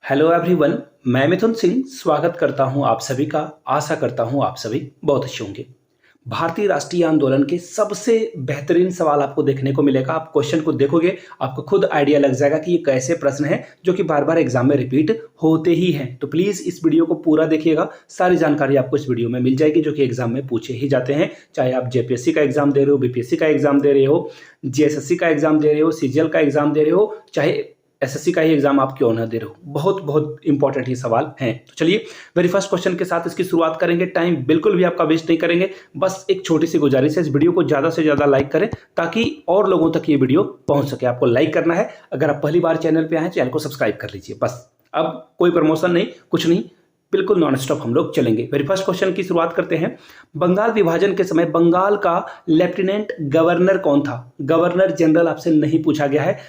Hello everyone. मैं मिथुन सिंह स्वागत करता हूं आप सभी का। आशा करता हूं आप सभी बहुत अच्छे होंगे। भारतीय राष्ट्रीय आंदोलन के सबसे बेहतरीन सवाल आपको देखने को मिलेगा। आप क्वेश्चन को देखोगे आपको खुद आइडिया लग जाएगा कि ये कैसे प्रश्न है जो कि बार बार एग्जाम में रिपीट होते ही हैं। तो प्लीज़ इस वीडियो को पूरा देखिएगा, सारी जानकारी आपको इस वीडियो में मिल जाएगी जो कि एग्जाम में पूछे ही जाते हैं। चाहे आप जेपीएससी का एग्जाम दे रहे हो, बीपीएससी का एग्जाम दे रहे हो, जीएसएससी का एग्जाम दे रहे हो, सीजीएल का एग्जाम दे रहे हो, चाहे एसएससी का ही एग्जाम आप क्यों ना दे रहे हो, बहुत बहुत इंपॉर्टेंट ही सवाल हैं। तो चलिए वेरी फर्स्ट क्वेश्चन के साथ इसकी शुरुआत करेंगे। टाइम बिल्कुल भी आपका वेस्ट नहीं करेंगे। बस एक छोटी सी गुजारिश है, इस वीडियो को ज़्यादा से ज़्यादा लाइक करें ताकि और लोगों तक ये वीडियो पहुंच सके। आपको लाइक करना है। अगर आप पहली बार चैनल पर आए चैनल को सब्सक्राइब कर लीजिए। बस अब कोई प्रमोशन नहीं, कुछ नहीं, बिल्कुल नॉन स्टॉप हम लोग चलेंगे। वेरी फर्स्ट क्वेश्चन की शुरुआत करते हैं। बंगाल विभाजन के समय बंगाल का लेफ्टिनेंट गवर्नर कौन था? गवर्नर जनरल आपसे नहीं पूछा गया है।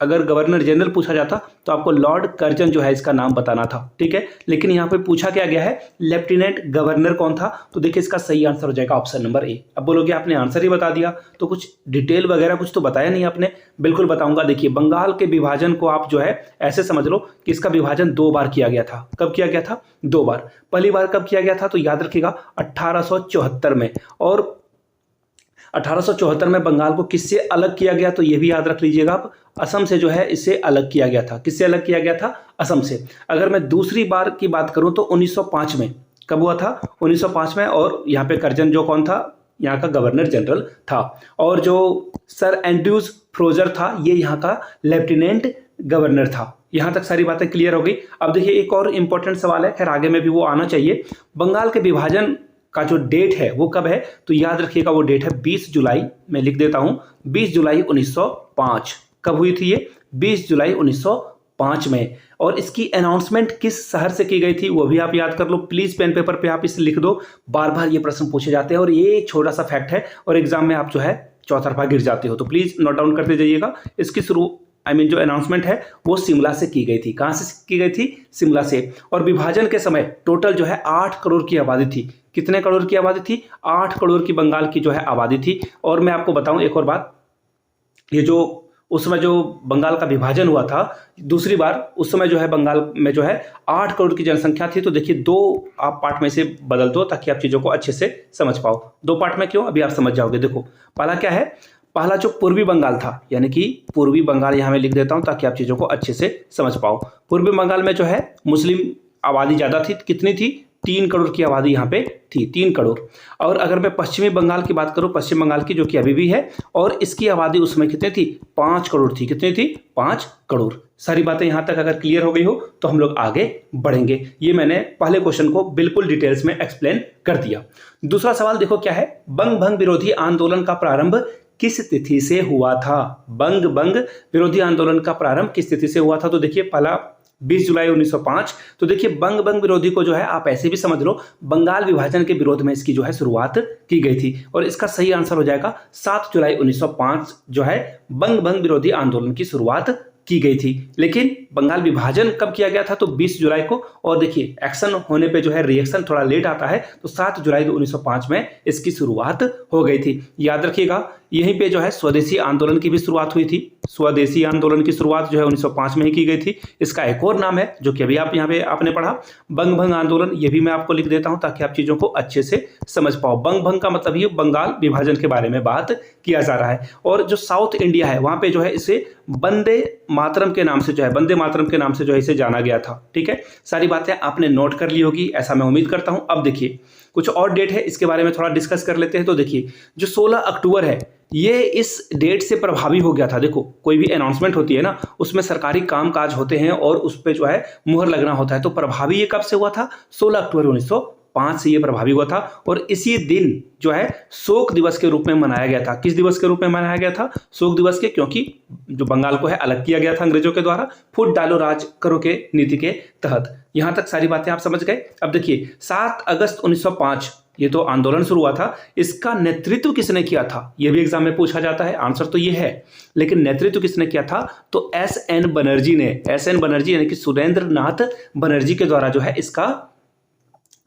अगर गवर्नर जनरल पूछा जाता तो आपको लॉर्ड कर्जन जो है इसका नाम बताना था, ठीक है। लेकिन यहाँ पे पूछा क्या गया है, लेफ्टिनेंट गवर्नर कौन था? तो देखिए इसका सही आंसर हो जाएगा ऑप्शन नंबर ए। अब बोलोगे आपने आंसर ही बता दिया तो कुछ डिटेल वगैरह कुछ तो बताया नहीं आपने। बिल्कुल बताऊंगा। देखिए बंगाल के विभाजन को आप जो है ऐसे समझ लो कि इसका विभाजन 2 बार किया गया था। कब किया गया था? 2 बार। पहली बार कब किया गया था तो याद रखिएगा 1874 में। और 1874 में बंगाल को किससे अलग किया गया तो ये भी याद रख लीजिएगा आप, असम से जो है इसे अलग किया गया था। किससे अलग किया गया था? असम से। अगर मैं दूसरी बार की बात करूं तो 1905 में। कब हुआ था? 1905 में। और यहाँ पे कर्जन जो कौन था? यहाँ का गवर्नर जनरल था। और जो सर एंड्रयूज फ्रोजर था ये यहाँ का लेफ्टिनेंट गवर्नर था। यहाँ तक सारी बातें क्लियर हो गई। अब देखिए एक और इंपॉर्टेंट सवाल है, खैर आगे में भी वो आना चाहिए। बंगाल के विभाजन का जो डेट है वो कब है तो याद रखिएगा वो डेट है 20 जुलाई। मैं लिख देता हूं 20 जुलाई 1905। कब हुई थी ये? 20 जुलाई 1905 में। और इसकी अनाउंसमेंट किस शहर से की गई थी वो भी आप याद कर लो। प्लीज पेन पेपर पे आप इसे लिख दो। बार बार ये प्रश्न पूछे जाते हैं और ये छोटा सा फैक्ट है और एग्जाम में आप जो है चौतरफा गिर जाते हो। तो प्लीज नोट डाउन करते जाइएगा। इसकी शुरू जो अनाउंसमेंट है वो शिमला से की गई थी। कहां से की गई थी? शिमला से। और विभाजन के समय टोटल जो है 8 करोड़ की आबादी थी। कितने करोड़ की आबादी थी? 8 करोड़ की बंगाल की जो है आबादी थी। और मैं आपको बताऊं एक और बात, ये जो उस समय जो बंगाल का विभाजन हुआ था दूसरी बार, उस समय जो है बंगाल में जो है 8 करोड़ की जनसंख्या थी। तो देखिए 2 आप पार्ट में से बदल दो ताकि आप चीज़ों को अच्छे से समझ पाओ। 2 पार्ट में क्यों अभी आप समझ जाओगे। देखो पहला क्या है, पहला जो पूर्वी बंगाल था, यानी कि पूर्वी बंगाल यहाँ मैं लिख देता हूँ ताकि आप चीज़ों को अच्छे से समझ पाओ। पूर्वी बंगाल में जो है मुस्लिम आबादी ज़्यादा थी। कितनी थी? 3 करोड़ की आबादी यहाँ पे थी, 3 करोड़। और अगर मैं पश्चिमी बंगाल की बात करूँ, पश्चिम बंगाल की जो कि अभी भी है, और इसकी आबादी उस समय कितनी थी? 5 करोड़ थी। कितनी थी? 5 करोड़। सारी बातें यहाँ तक अगर क्लियर हो गई हो तो हम लोग आगे बढ़ेंगे। ये मैंने पहले क्वेश्चन को बिल्कुल डिटेल्स में एक्सप्लेन कर दिया। दूसरा सवाल देखो क्या है, बंग भंग विरोधी आंदोलन का प्रारंभ किस तिथि से हुआ था? बंग भंग विरोधी आंदोलन का प्रारंभ किस तिथि से हुआ था? तो देखिए पहला 20 जुलाई 1905। तो देखिए बंग भंग विरोधी को जो है आप ऐसे भी समझ लो बंगाल विभाजन के विरोध में इसकी जो है शुरुआत की गई थी। और इसका सही आंसर हो जाएगा 7 जुलाई 1905 जो है बंग भंग विरोधी आंदोलन की शुरुआत की गई थी। लेकिन बंगाल विभाजन कब किया गया था तो 20 जुलाई को। और देखिए एक्शन होने पे जो है रिएक्शन थोड़ा लेट आता है, तो 7 जुलाई 1905 में इसकी शुरुआत हो गई थी। याद रखिएगा यहीं पे जो है स्वदेशी आंदोलन की भी शुरुआत हुई थी। स्वदेशी आंदोलन की शुरुआत जो है 1905 में ही की गई थी। इसका एक और नाम है जो कि अभी आप यहाँ पे आपने पढ़ा, बंग भंग आंदोलन। ये भी मैं आपको लिख देता हूँ ताकि आप चीज़ों को अच्छे से समझ पाओ। बंग भंग का मतलब ही बंगाल विभाजन के बारे में बात किया जा रहा है। और जो साउथ इंडिया है वहाँ पे जो है इसे वंदे मातरम के नाम से जो है, वंदे मातरम के नाम से जो है इसे जाना गया था। ठीक है, सारी बातें आपने नोट कर ली होगी ऐसा मैं उम्मीद करता हूँ। अब देखिए कुछ और डेट है, इसके बारे में थोड़ा डिस्कस कर लेते हैं। तो देखिए जो 16 अक्टूबर है ये इस डेट से प्रभावी हो गया था। देखो कोई भी अनाउंसमेंट होती है ना, उसमें सरकारी कामकाज होते हैं और उस पर जो है मुहर लगना होता है। तो प्रभावी ये कब से हुआ था? 16 अक्टूबर 1905 से ये प्रभावी हुआ था। और इसी दिन जो है शोक दिवस के रूप में मनाया गया था। किस दिवस के रूप में मनाया गया था? शोक दिवस के, क्योंकि जो बंगाल को है अलग किया गया था अंग्रेजों के द्वारा, फुट डालो राज करो के नीति के तहत। यहां तक सारी बातें आप समझ गए। अब देखिए 7 अगस्त 1905 ये तो आंदोलन शुरू हुआ था। इसका नेतृत्व किसने किया था? यह भी एग्जाम में पूछा जाता है। आंसर तो ये है, लेकिन नेतृत्व किसने किया था? तो एस.एन. बनर्जी ने। एस.एन. बनर्जी यानी कि सुरेंद्र नाथ बनर्जी के द्वारा जो है इसका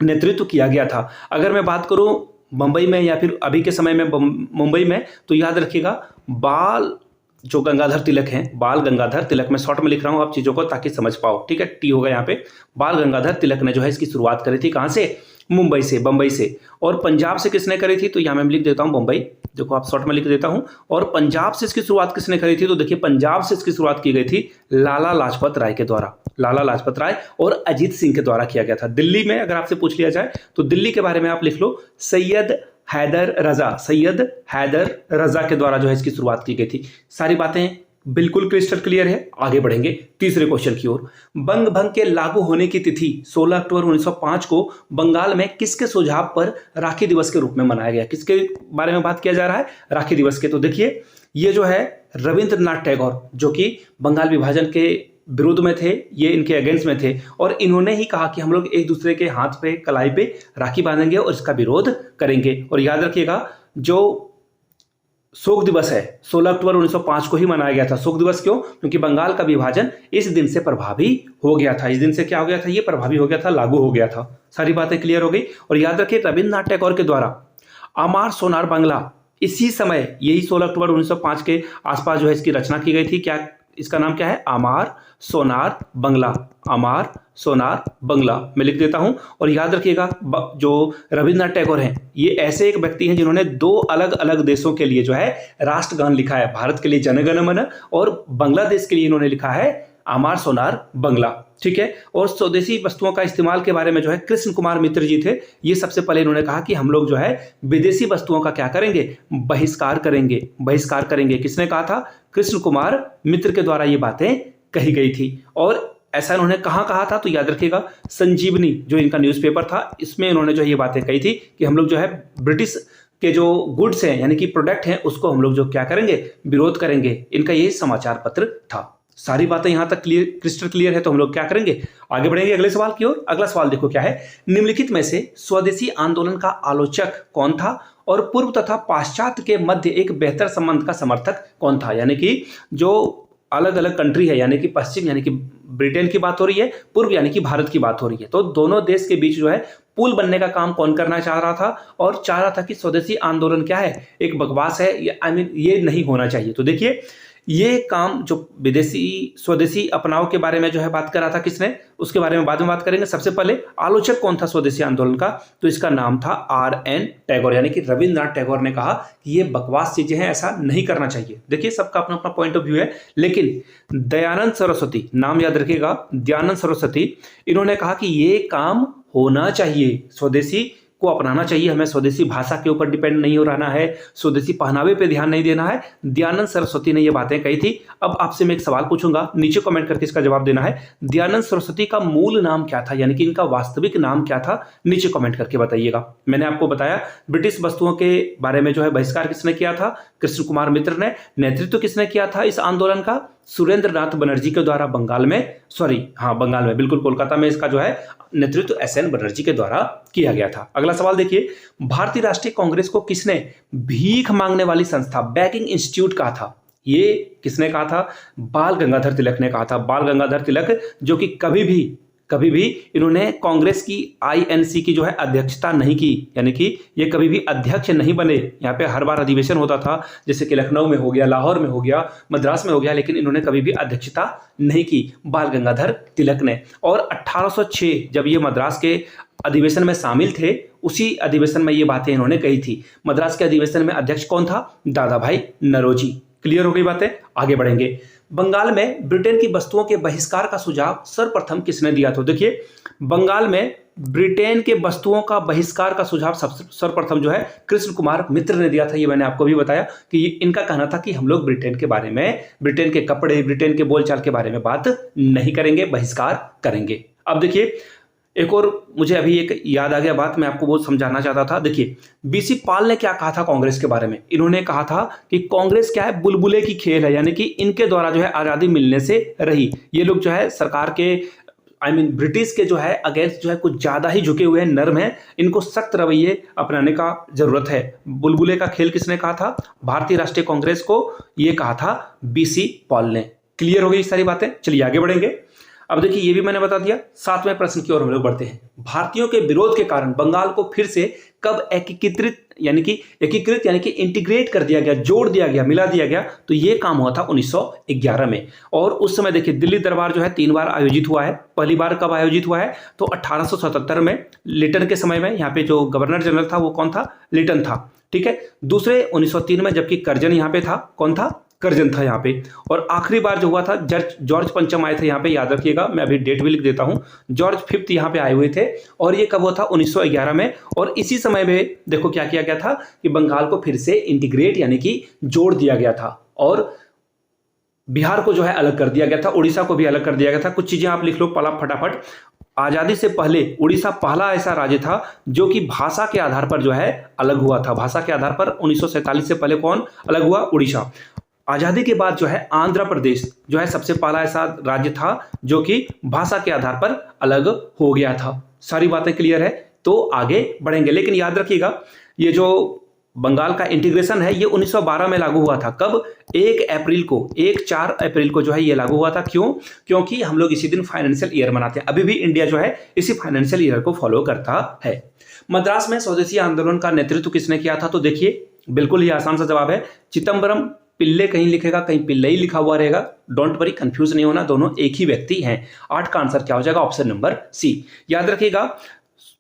नेतृत्व किया गया था। अगर मैं बात करूं मुंबई में या फिर अभी के समय में मुंबई में, तो याद रखिएगा बाल जो गंगाधर तिलक हैं, बाल गंगाधर तिलक, मैं शॉर्ट में लिख रहा हूं आप चीजों को ताकि समझ पाओ, ठीक है, टी होगा यहाँ पे। बाल गंगाधर तिलक ने जो है इसकी शुरुआत करी थी, कहां से? मुंबई से, बंबई से। और पंजाब से किसने करी थी? तो यहां मैं लिख देता हूं बंबई, देखो आप शॉर्ट में लिख देता हूं। और पंजाब से इसकी शुरुआत किसने करी थी? तो देखिए पंजाब से इसकी शुरुआत की गई थी लाला लाजपत राय के द्वारा, लाला लाजपत राय और अजीत सिंह के द्वारा किया गया था। दिल्ली में अगर आपसे पूछ लिया जाए तो दिल्ली के बारे में आप लिख लो सैयद हैदर रजा, सैयद हैदर रजा के द्वारा जो है इसकी शुरुआत की गई थी। सारी बातें बिल्कुल क्रिस्टल क्लियर है। आगे बढ़ेंगे तीसरे क्वेश्चन की ओर। बंग भंग के लागू होने की तिथि 16 अक्टूबर 1905 को बंगाल में किसके सुझाव पर राखी दिवस के रूप में मनाया गया? किसके बारे में बात किया जा रहा है? राखी दिवस के। तो देखिए ये जो है रविंद्रनाथ टैगोर, जो कि बंगाल विभाजन के विरोध में थे, ये इनके अगेंस्ट में थे, और इन्होंने ही कहा कि हम लोग एक दूसरे के हाथ पे, कलाई पे राखी बांधेंगे और इसका विरोध करेंगे। और याद रखिएगा जो शोक दिवस है 16 अक्टूबर 1905 को ही मनाया गया था। शोक दिवस क्यों? क्योंकि बंगाल का विभाजन इस दिन से प्रभावी हो गया था। इस दिन से क्या हो गया था? ये प्रभावी हो गया था, लागू हो गया था। सारी बातें क्लियर हो गई। और याद रखिए रविंद्रनाथ टैगोर के द्वारा अमार सोनार बंगला इसी समय, यही 16 अक्टूबर 1905 के आसपास जो है इसकी रचना की गई थी। क्या इसका नाम क्या है? अमार सोनार बंगला, अमार सोनार बंगला मैं लिख देता हूं। और याद रखिएगा जो रविंद्रनाथ टैगोर हैं ये ऐसे एक व्यक्ति हैं जिन्होंने दो अलग अलग देशों के लिए जो है राष्ट्रगान लिखा है। भारत के लिए जनगण मन और बांग्लादेश के लिए इन्होंने लिखा है अमार सोनार बंगला, ठीक है। और स्वदेशी वस्तुओं का इस्तेमाल के बारे में जो है कृष्ण कुमार मित्र जी थे, ये सबसे पहले इन्होंने कहा कि हम लोग जो है विदेशी वस्तुओं का क्या करेंगे? बहिष्कार करेंगे, बहिष्कार करेंगे। किसने कहा था? कृष्ण कुमार मित्र के द्वारा ये बातें कही गई थी। और ऐसा इन्होंने कहाँ कहा था? तो याद रखिएगा संजीवनी जो इनका न्यूज़पेपर था, इसमें इन्होंने जो ये बातें कही थी कि हम लोग जो है ब्रिटिश के जो गुड्स हैं यानी कि प्रोडक्ट हैं उसको हम लोग जो क्या करेंगे? विरोध करेंगे। इनका ये समाचार पत्र था। सारी बातें यहां तक क्लियर, क्रिस्टल क्लियर है। तो हम लोग क्या करेंगे? आगे बढ़ेंगे अगले सवाल की ओर। अगला सवाल देखो क्या है। निम्नलिखित में से स्वदेशी आंदोलन का आलोचक कौन था और पूर्व तथा पाश्चात्य के मध्य एक बेहतर संबंध का समर्थक कौन था? यानी कि जो अलग अलग कंट्री है, यानी कि पश्चिम यानी कि ब्रिटेन की बात हो रही है, पूर्व यानी कि भारत की बात हो रही है, तो दोनों देश के बीच जो है पुल बनने का काम कौन करना चाह रहा था? और चाह रहा था कि स्वदेशी आंदोलन क्या है? एक बकवास है, ये नहीं होना चाहिए। तो देखिए ये काम जो विदेशी स्वदेशी अपनाव के बारे में जो है बात कर रहा था, किसने? उसके बारे में बाद में बात करेंगे। सबसे पहले आलोचक कौन था स्वदेशी आंदोलन का? तो इसका नाम था RN टैगोर, यानी कि रविंद्रनाथ टैगोर ने कहा कि ये बकवास चीजें हैं, ऐसा नहीं करना चाहिए। देखिए सबका अपना अपना पॉइंट ऑफ व्यू है, लेकिन दयानंद सरस्वती, नाम याद रखिएगा, दयानंद सरस्वती, इन्होंने कहा कि ये काम होना चाहिए, स्वदेशी को अपनाना चाहिए, हमें स्वदेशी भाषा के ऊपर डिपेंड नहीं हो रहना है, स्वदेशी पहनावे पे ध्यान नहीं देना है। दयानंद सरस्वती ने ये बातें कही थी। अब आपसे मैं एक सवाल पूछूंगा, नीचे कमेंट करके इसका जवाब देना है। दयानंद सरस्वती का मूल नाम क्या था, यानी कि इनका वास्तविक नाम क्या था? नीचे कमेंट करके बताइएगा। मैंने आपको बताया ब्रिटिश वस्तुओं के बारे में जो है बहिष्कार किसने किया था? कृष्ण कुमार मित्र ने। नेतृत्व किसने किया था इस आंदोलन का? सुरेंद्र नाथ बनर्जी के द्वारा बंगाल में, बंगाल में, बिल्कुल कोलकाता में इसका जो है नेतृत्व SN बनर्जी के द्वारा किया गया था। अगला सवाल देखिए, भारतीय राष्ट्रीय कांग्रेस को किसने भीख मांगने वाली संस्था, बेगिंग इंस्टीट्यूट कहा था? ये किसने कहा था? बाल गंगाधर तिलक ने कहा था। बाल गंगाधर तिलक जो कि कभी भी इन्होंने कांग्रेस की INC की जो है अध्यक्षता नहीं की, यानी कि ये कभी भी अध्यक्ष नहीं बने। यहाँ पे हर बार अधिवेशन होता था, जैसे कि लखनऊ में हो गया, लाहौर में हो गया, मद्रास में हो गया, लेकिन इन्होंने कभी भी अध्यक्षता नहीं की बाल गंगाधर तिलक ने। और 1806 जब ये मद्रास के अधिवेशन में शामिल थे, उसी अधिवेशन में ये बातें इन्होंने कही थी। मद्रास के अधिवेशन में अध्यक्ष कौन था? दादा भाई नौरोजी। क्लियर हो गई बातें? आगे बढ़ेंगे। बंगाल में ब्रिटेन की वस्तुओं के बहिष्कार का सुझाव सर्वप्रथम किसने दिया? तो देखिए बंगाल में ब्रिटेन के वस्तुओं का बहिष्कार का सुझाव सर्वप्रथम जो है कृष्ण कुमार मित्र ने दिया था। ये मैंने आपको भी बताया कि इनका कहना था कि हम लोग ब्रिटेन के बारे में, ब्रिटेन के कपड़े, ब्रिटेन के बोलचाल के बारे में बात नहीं करेंगे, बहिष्कार करेंगे। अब देखिए एक और मुझे अभी एक याद आ गया बात, मैं आपको बहुत समझाना चाहता था। देखिए BC पाल ने क्या कहा था कांग्रेस के बारे में? इन्होंने कहा था कि कांग्रेस क्या है? बुलबुले की खेल है, यानी कि इनके द्वारा जो है आज़ादी मिलने से रही। ये लोग जो है सरकार के ब्रिटिश के जो है अगेंस्ट जो है कुछ ज्यादा ही झुके हुए हैं, नर्म है, इनको सख्त रवैये अपनाने का जरूरत है। बुलबुले का खेल किसने कहा था? भारतीय राष्ट्रीय कांग्रेस को ये कहा था BC पाल ने। क्लियर हो गई सारी बातें? चलिए आगे बढ़ेंगे। अब देखिए ये भी मैंने बता दिया। 7वें प्रश्न की ओर हम लोग बढ़ते हैं। भारतीयों के विरोध के कारण बंगाल को फिर से कब एकीकृत यानी कि इंटीग्रेट कर दिया गया, जोड़ दिया गया, मिला दिया गया? तो ये काम हुआ था 1911 में। और उस समय देखिए दिल्ली दरबार जो है 3 बार आयोजित हुआ है। पहली बार कब आयोजित हुआ है? तो 1877 में लिटन के समय में। यहाँ पे जो गवर्नर जनरल था वो कौन था? लिटन था। ठीक है। दूसरे 1903 में, जबकि करजन यहाँ पे था। कौन था? करजन था यहाँ पे। और आखिरी बार जो हुआ था जॉर्ज पंचम आए थे यहाँ पे, याद रखिएगा, मैं अभी डेट भी लिख देता हूँ। जॉर्ज 5th यहाँ पे आए हुए थे। और ये कब हुआ था? 1911 में। और इसी समय में देखो क्या किया गया था कि बंगाल को फिर से इंटीग्रेट यानी कि जोड़ दिया गया था। और बिहार को जो है अलग कर दिया गया था, उड़ीसा को भी अलग कर दिया गया था। कुछ चीजें आप लिख लो फटाफट। आजादी से पहले उड़ीसा पहला ऐसा राज्य था जो कि भाषा के आधार पर जो है अलग हुआ था। भाषा के आधार पर 1947 से पहले कौन अलग हुआ? उड़ीसा। आजादी के बाद जो है आंध्र प्रदेश जो है सबसे पहला ऐसा राज्य था जो कि भाषा के आधार पर अलग हो गया था। सारी बातें क्लियर है? तो आगे बढ़ेंगे, लेकिन याद रखिएगा ये जो बंगाल का इंटीग्रेशन है ये 1912 में लागू हुआ था। कब? 4 अप्रैल को जो है ये लागू हुआ था। क्यों? क्योंकि हम लोग इसी दिन फाइनेंशियल ईयर मनाते हैं। अभी भी इंडिया जो है इसी फाइनेंशियल ईयर को फॉलो करता है। मद्रास में स्वदेशी आंदोलन का नेतृत्व किसने किया था? तो देखिए बिल्कुल ही आसान सा जवाब है, चिदम्बरम पिल्ले कहीं लिखेगा, कहीं पिल्लई लिखा हुआ रहेगा। डोंट वरी, कंफ्यूज नहीं होना, दोनों एक ही व्यक्ति हैं। 8 का आंसर क्या हो जाएगा? Option number C. याद रखिएगा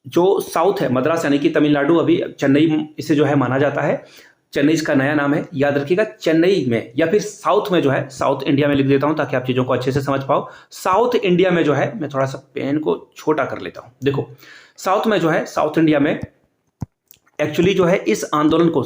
जो साउथ है, मद्रास यानी कि तमिलनाडु, अभी चेन्नई इसे जो है माना जाता है। चेन्नई इसका नया नाम है। याद रखिएगा चेन्नई में या फिर साउथ में जो है, साउथ इंडिया में लिख देता हूं ताकि आप चीजों को अच्छे से समझ पाओ। साउथ इंडिया में जो है, मैं थोड़ा सा पेन को छोटा कर लेता हूं। देखो साउथ में जो है, साउथ इंडिया में एक्चुअली जो है इस आंदोलन को,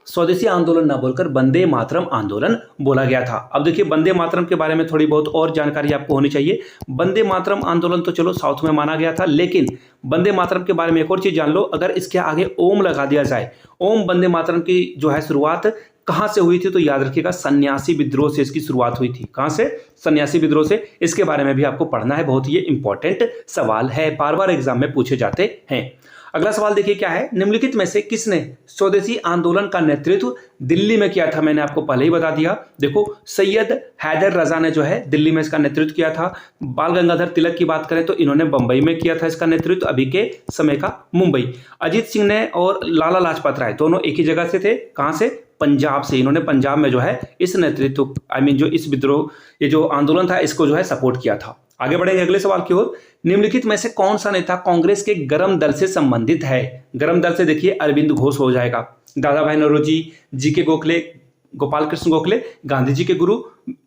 स्वदेशी आंदोलन ना बोलकर वंदे मातरम आंदोलन बोला गया था। अब देखिए वंदे मातरम के बारे में थोड़ी बहुत और जानकारी आपको होनी चाहिए। वंदे मातरम आंदोलन तो चलो साउथ में माना गया था, लेकिन वंदे मातरम के बारे में एक और चीज जान लो। अगर इसके आगे ओम लगा दिया जाए, ओम, वंदे मातरम की जो है शुरुआत कहां से हुई थी? तो याद रखिएगा सन्यासी विद्रोह से इसकी शुरुआत हुई थी। कहां से? सन्यासी विद्रोह से। इसके बारे में भी आपको पढ़ना है, बहुत ही इंपॉर्टेंट सवाल है, बार बार एग्जाम में पूछे जाते हैं। अगला सवाल देखिए क्या है, निम्नलिखित में से किसने स्वदेशी आंदोलन का नेतृत्व दिल्ली में किया था? मैंने आपको पहले ही बता दिया। देखो सैयद हैदर रजा ने जो है दिल्ली में इसका नेतृत्व किया था। बाल गंगाधर तिलक की बात करें तो इन्होंने बंबई में किया था इसका नेतृत्व, अभी के समय का मुंबई। अजीत सिंह ने और लाला लाजपत राय दोनों एक ही जगह से थे। कहां से? पंजाब से। इन्होंने पंजाब में जो है इस नेतृत्व जो इस विद्रोह, ये जो आंदोलन था इसको जो है सपोर्ट किया था। आगे बढ़ेंगे अगले सवाल की ओर। निम्नलिखित में से कौन सा नेता कांग्रेस के गरम दल से संबंधित है? गरम दल से देखिए अरविंद घोष हो जाएगा, दादा भाई नौरोजी, जीके गोखले, गोपाल कृष्ण गोखले, गांधी जी के गुरु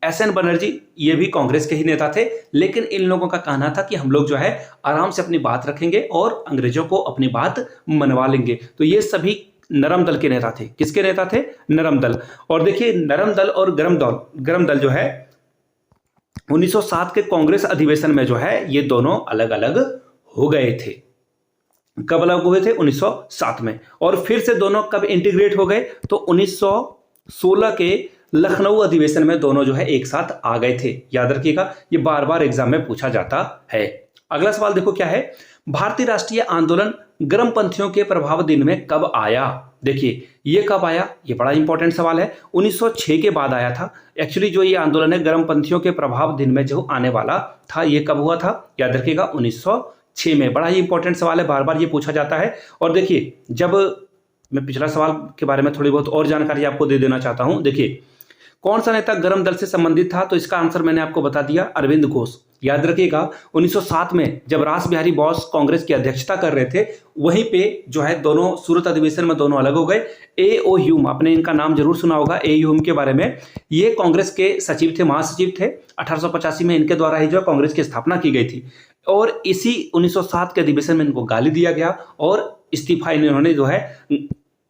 SN बनर्जी, ये भी कांग्रेस के ही नेता थे। लेकिन इन लोगों का कहना था कि हम लोग जो है आराम से अपनी बात रखेंगे और अंग्रेजों को अपनी बात मनवा लेंगे। तो ये सभी नरम दल के नेता थे। किसके नेता थे? नरम दल। और देखिए नरम दल और गरम दल जो है 1907 के कांग्रेस अधिवेशन में जो है ये दोनों अलग अलग हो गए थे। कब अलग हुए थे? 1907 में। और फिर से दोनों कब इंटीग्रेट हो गए? तो 1916 के लखनऊ अधिवेशन में दोनों जो है एक साथ आ गए थे। याद रखिएगा, ये बार बार एग्जाम में पूछा जाता है। अगला सवाल देखो क्या है, भारतीय राष्ट्रीय आंदोलन गर्मपंथियों के प्रभावाधीन में कब आया? देखिए ये कब आया, ये बड़ा इंपॉर्टेंट सवाल है। 1906 के बाद आया था। एक्चुअली जो ये आंदोलन है गर्मपंथियों के प्रभावाधीन में जो आने वाला था, ये कब हुआ था? याद रखिएगा 1906 में। बड़ा ही इंपॉर्टेंट सवाल है, बार बार ये पूछा जाता है। और देखिए जब मैं पिछला सवाल के बारे में थोड़ी बहुत और जानकारी आपको दे देना चाहता हूं। देखिए कौन सा नेता गर्म दल से संबंधित था? तो इसका आंसर मैंने आपको बता दिया, अरविंद घोष। याद रखिएगा 1907 में जब रास बिहारी बोस कांग्रेस की अध्यक्षता कर रहे थे, वहीं पे जो है दोनों सूरत अधिवेशन में दोनों अलग हो गए। A.O. ह्यूम, आपने इनका नाम जरूर सुना होगा, A. ह्यूम के बारे में। ये कांग्रेस के सचिव थे, महासचिव थे। 1885 में इनके द्वारा ही जो कांग्रेस की स्थापना की गई थी। और इसी 1907 के अधिवेशन में इनको गाली दिया गया और इस्तीफा इन्होंने जो है,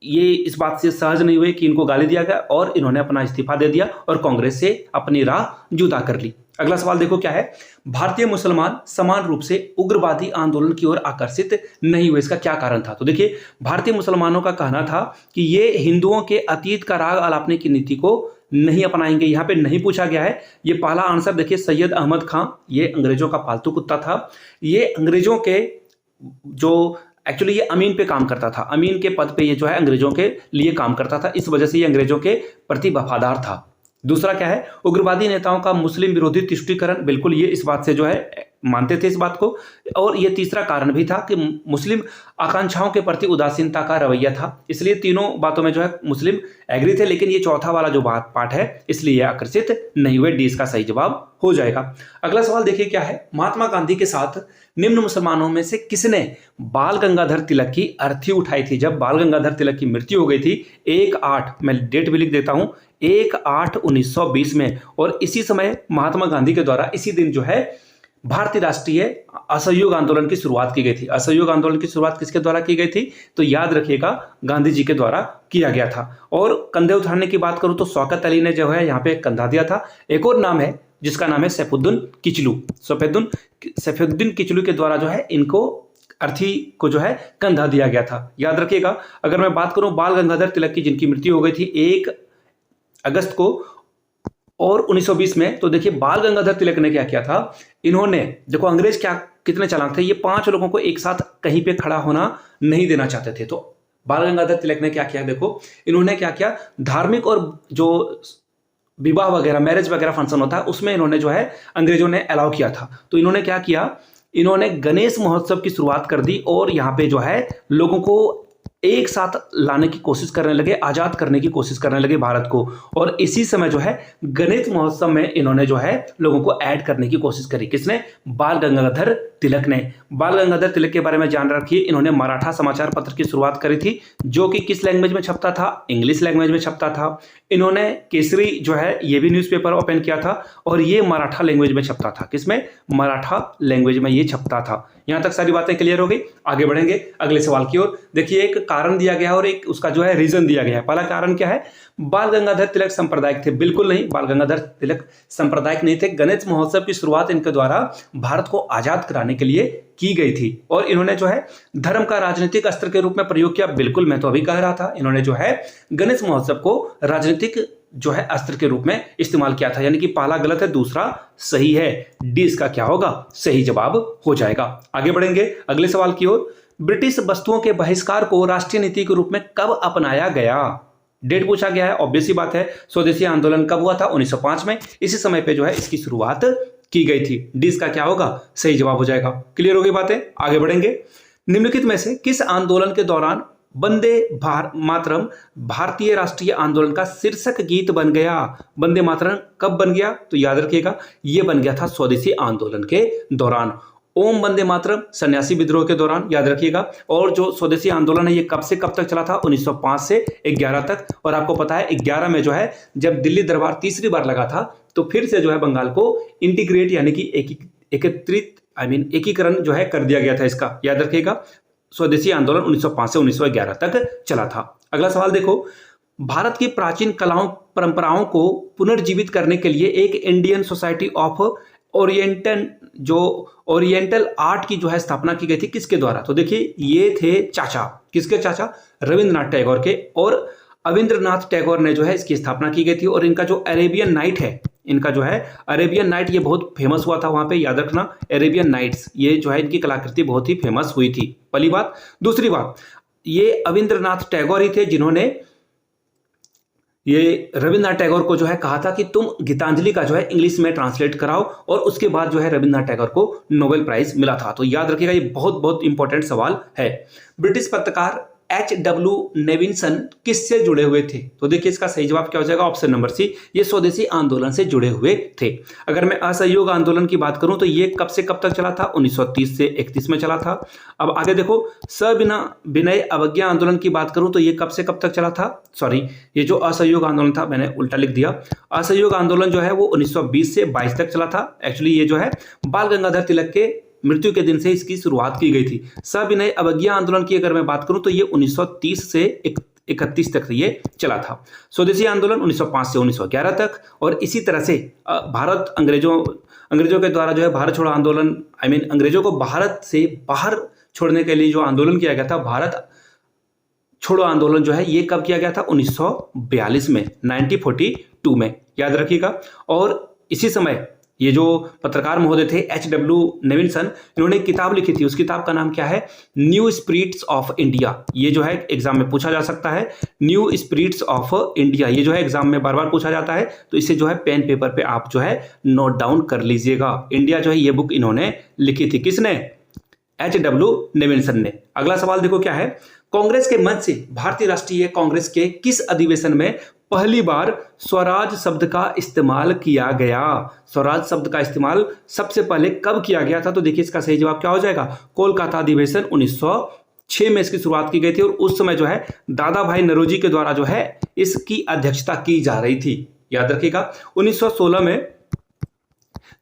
ये इस बात से सहज नहीं हुए कि इनको गाली दिया गया और इन्होंने अपना इस्तीफा दे दिया और कांग्रेस से अपनी राह जुदा कर ली। अगला सवाल देखो क्या है, भारतीय मुसलमान समान रूप से उग्रवादी आंदोलन की ओर आकर्षित नहीं हुए, इसका क्या कारण था? तो देखिए भारतीय मुसलमानों का कहना था कि ये हिंदुओं के अतीत का राग अलापने की नीति को नहीं अपनाएंगे। यहाँ पे नहीं पूछा गया है। ये पहला आंसर देखिए, सैयद अहमद खां, ये अंग्रेजों का पालतू कुत्ता था। ये अंग्रेजों के जो एक्चुअली ये अमीन पे काम करता था, अमीन के पद पे ये जो है अंग्रेजों के लिए काम करता था, इस वजह से ये अंग्रेजों के प्रति वफादार था। दूसरा क्या है, उग्रवादी नेताओं का मुस्लिम विरोधी तुष्टीकरण, बिल्कुल ये इस बात से जो है मानते थे इस बात को। और ये तीसरा कारण भी था कि मुस्लिम आकांक्षाओं के प्रति उदासीनता का रवैया था, इसलिए तीनों बातों में जो है मुस्लिम एग्री थे। लेकिन ये चौथा वाला जो बात पार्ट है इसलिए ये आकर्षित नहीं हुए। डी इसका सही जवाब हो जाएगा। अगला सवाल देखिए क्या है, महात्मा गांधी के साथ निम्न मुसलमानों में से किसने बाल गंगाधर तिलक की अर्थी उठाई थी जब बाल गंगाधर तिलक की मृत्यु हो गई थी? 1/8, मैं डेट भी लिख देता हूं, 1/8/1920 में। और इसी समय महात्मा गांधी के द्वारा इसी दिन जो है भारतीय राष्ट्रीय असहयोग आंदोलन की शुरुआत की गई थी। असहयोग आंदोलन की शुरुआत किसके द्वारा की गई थी? तो याद रखिएगा, गांधी जी के द्वारा किया गया था। और कंधे उठाने की बात करूं तो शौकत अली ने जो है यहाँ पे कंधा दिया था। एक और नाम है जिसका नाम है सैफुद्दीन किचलू। सैफुद्दीन किचलू के द्वारा जो है इनको अर्थी को जो है कंधा दिया गया था, याद रखिएगा। अगर मैं बात करूं बाल गंगाधर तिलक की, जिनकी मृत्यु हो गई थी 1 अगस्त को और 1920 में, तो देखिए बाल गंगाधर तिलक ने क्या किया था, इन्होंने देखो अंग्रेज क्या कितने चालाक थे, ये 5 लोगों को एक साथ कहीं पे खड़ा होना नहीं देना चाहते थे। तो बाल गंगाधर तिलक ने क्या किया, देखो इन्होंने क्या किया, धार्मिक और जो विवाह वगैरह मैरिज वगैरह फंक्शन होता है उसमें इन्होंने जो है अंग्रेजों ने अलाउ किया था। तो इन्होंने क्या किया, इन्होंने गणेश महोत्सव की शुरुआत कर दी और यहाँ पे जो है लोगों को एक साथ लाने की कोशिश करने लगे, आजाद करने की कोशिश करने लगे भारत को। और इसी समय जो है गणेश महोत्सव में इन्होंने जो है लोगों को ऐड करने की कोशिश करी। किसने? बाल गंगाधर तिलक ने। बाल गंगाधर तिलक के बारे में जान रखिए, इन्होंने मराठा समाचार पत्र की शुरुआत करी थी जो कि किस लैंग्वेज में छपता था? इंग्लिश लैंग्वेज में छपता था। इन्होंने केसरी जो है ये भी न्यूज़पेपर ओपन किया था और ये मराठा लैंग्वेज में छपता था। किसमें? मराठा लैंग्वेज में ये छपता था। यहां तक सारी बातें क्लियर हो गई। आगे बढ़ेंगे अगले सवाल की ओर। देखिए एक कारण दिया गया है और एक उसका जो है रीजन दिया गया है। पहला कारण क्या है, बाल गंगाधर तिलक सांप्रदायिक थे? बिल्कुल नहीं, बाल गंगाधर तिलक सांप्रदायिक नहीं थे। गणेश महोत्सव की शुरुआत इनके द्वारा भारत को आजाद कराने के लिए की गई थी और इन्होंने जो है धर्म का राजनीतिक अस्त्र के रूप में प्रयोग किया। बिल्कुल, मैं तो अभी कह रहा था, इन्होंने जो है गणेश महोत्सव को राजनीतिक जो है अस्त्र के रूप में इस्तेमाल किया था। यानी कि पहला गलत है, दूसरा सही है। डी इसका क्या होगा? सही जवाब हो जाएगा। आगे बढ़ेंगे अगले सवाल की ओर। ब्रिटिश वस्तुओं के बहिष्कार को राष्ट्रीय नीति के रूप में कब अपनाया गया? डेट पूछा गया है, ऑब्वियस सी बात है। स्वदेशी आंदोलन कब हुआ था? 1905 में। इसी समय पे जो है इसकी शुरुआत की गई थी। डी इसका क्या होगा? सही जवाब हो जाएगा। क्लियर हो गई बातें? आगे बढ़ेंगे। निम्नलिखित में से किस आंदोलन के दौरान वंदे मातरम भारतीय राष्ट्रीय आंदोलन का शीर्षक गीत बन गया? वंदे मातरम कब बन गया? तो याद रखिएगा, यह बन गया था स्वदेशी आंदोलन के दौरान। ओम वंदे मातरम सन्यासी विद्रोह के दौरान, याद रखिएगा। और जो स्वदेशी आंदोलन है ये कब से कब तक चला था? 1905 से 11 तक। और आपको पता है 11 में जो है जब दिल्ली दरबार तीसरी बार लगा था तो फिर से जो है बंगाल को इंटीग्रेट यानी कि एकत्रित एकीकरण जो है कर दिया गया था इसका, याद रखिएगा। स्वदेशी आंदोलन 1905 से 1911 तक चला था। अगला सवाल देखो, भारत की प्राचीन कलाओं परंपराओं को पुनर्जीवित करने के लिए एक Indian society of oriental art की जो है स्थापना की गई थी। किसके द्वारा? तो देखिए ये थे चाचा, किसके चाचा? रविंद्रनाथ टैगोर के। और रविंद्रनाथ टैगोर ने जो है इसकी स्थापना की गई थी। और इनका जो अरेबियन नाइट है, इनका जो है अरेबियन नाइट, ये बहुत फेमस हुआ था वहां पे, याद रखना। अरेबियन नाइट्स, ये जो है इनकी कलाकृति बहुत ही फेमस हुई थी। पहली बात। दूसरी बात, ये रविंद्रनाथ टैगोर ही थे जिन्होंने ये रविंद्रनाथ टैगोर को जो है कहा था कि तुम गीतांजलि का जो है इंग्लिश में ट्रांसलेट कराओ। और उसके बाद जो है रविंद्रनाथ टैगोर को नोबेल प्राइज मिला था। तो याद रखिएगा, ये बहुत बहुत इंपॉर्टेंट सवाल है। ब्रिटिश पत्रकार H.W. नेविन्सन किससे जुड़े हुए थे? तो देखिए इसका सही जवाब क्या हो जाएगा? ऑप्शन नंबर सी, ये स्वदेशी आंदोलन से जुड़े हुए थे। अगर मैं असहयोग आंदोलन की बात करूं तो ये कब से कब तक चला था? 1930 से 31 में चला था। अब आगे देखो, सविनय अवज्ञा आंदोलन की बात करूं तो ये कब से कब तक चला था? सॉरी, ये जो असहयोग आंदोलन था मैंने उल्टा लिख दिया। असहयोग आंदोलन जो है वो 1920 से 22 तक चला था। एक्चुअली ये जो है बाल गंगाधर तिलक के मृत्यु के दिन से इसकी शुरुआत की गई थी। सविनय अवज्ञा आंदोलन की अगर मैं बात करूं तो ये 1930 से 31 तक ये चला था। स्वदेशी आंदोलन 1905 से 1911 तक। और इसी तरह से भारत अंग्रेजों के द्वारा जो है भारत छोड़ो आंदोलन, अंग्रेजों को भारत से बाहर छोड़ने के लिए जो आंदोलन किया गया था, भारत छोड़ो आंदोलन जो है ये कब किया गया था? 1942 में, 1942 में, याद रखिएगा। और इसी समय ये जो पत्रकार महोदय थे एच.डब्ल्यू. नेविल्सन, इन्होंने एक किताब लिखी थी। उस किताब का नाम क्या है? New spirits of India. ये जो है एग्जाम में पूछा जा सकता है। न्यू स्पिरिट्स ऑफ इंडिया, ये जो है एग्जाम में बार बार पूछा जाता है, तो इसे जो है पेन पेपर पे आप जो है नोट डाउन कर लीजिएगा। इंडिया जो है ये बुक इन्होंने लिखी थी। किसने? एच.डब्ल्यू. नेविल्सन ने। अगला सवाल देखो क्या है? कांग्रेस के मंच से भारतीय राष्ट्रीय कांग्रेस के किस अधिवेशन में पहली बार स्वराज शब्द का इस्तेमाल किया गया? स्वराज शब्द का इस्तेमाल सबसे पहले कब किया गया था? तो देखिए इसका सही जवाब क्या हो जाएगा? कोलकाता अधिवेशन 1906 में इसकी शुरुआत की गई थी और उस समय जो है दादा भाई नौरोजी के द्वारा जो है इसकी अध्यक्षता की जा रही थी। याद रखिएगा 1916 में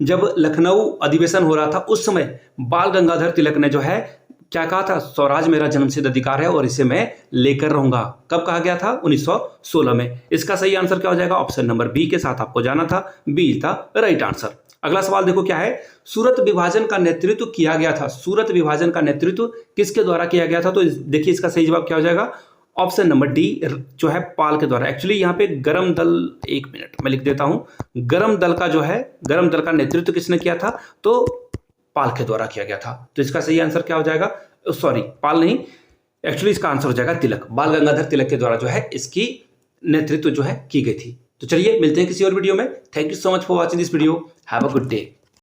जब लखनऊ अधिवेशन हो रहा था उस समय बाल गंगाधर तिलक ने जो है क्या कहा था? स्वराज मेरा जन्मसिद्ध अधिकार है और इसे मैं लेकर रहूंगा। कब कहा गया था? 1916 में। इसका सही आंसर क्या हो जाएगा? ऑप्शन नंबर बी के साथ आपको जाना था। B is the right answer. अगला सवाल देखो क्या है? सूरत विभाजन का नेतृत्व किया गया था। सूरत विभाजन का नेतृत्व किसके द्वारा किया गया था? तो देखिए इसका सही जवाब क्या हो जाएगा? ऑप्शन नंबर डी जो है पाल के द्वारा। एक्चुअली यहाँ पे गरम दल, एक मिनट मैं लिख देता हूं, गरम दल का जो है गरम दल का नेतृत्व किसने किया था? तो पाल के द्वारा किया गया था। तो इसका सही आंसर क्या हो जाएगा? सॉरी, पाल नहीं, एक्चुअली इसका आंसर हो जाएगा तिलक। बाल गंगाधर तिलक के द्वारा जो है इसकी नेतृत्व जो है की गई थी। तो चलिए मिलते हैं किसी और वीडियो में। Thank you so much for watching this video. Have a good day.